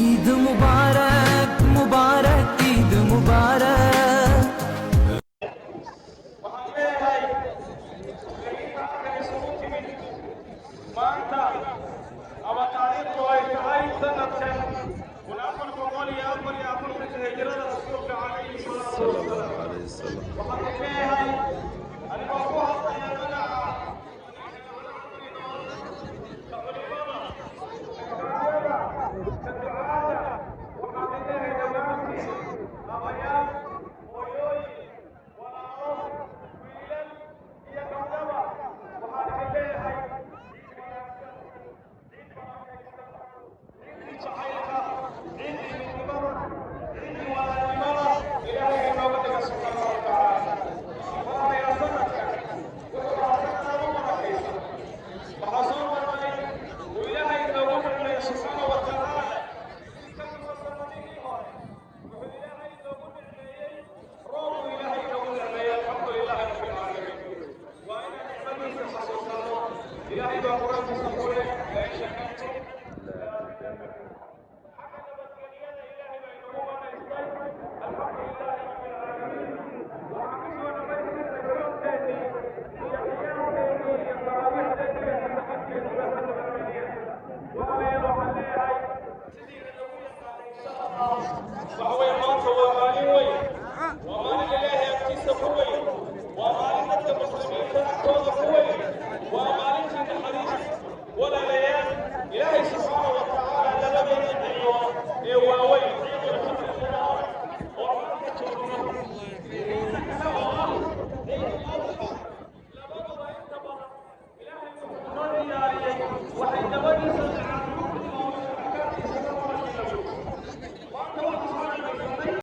ईद Mubarak Mubarak ईद Mubarak. maanta ama taariikhdu ay tahay sanadkan kun afar boqol iyo afar iyo afartanka hijrada rasuulka calayhi salaatu wasalaam waxaan leeyahay anigoo ku hadlaya magaca إلهي بقرآن تسمونه لا شكرتم لا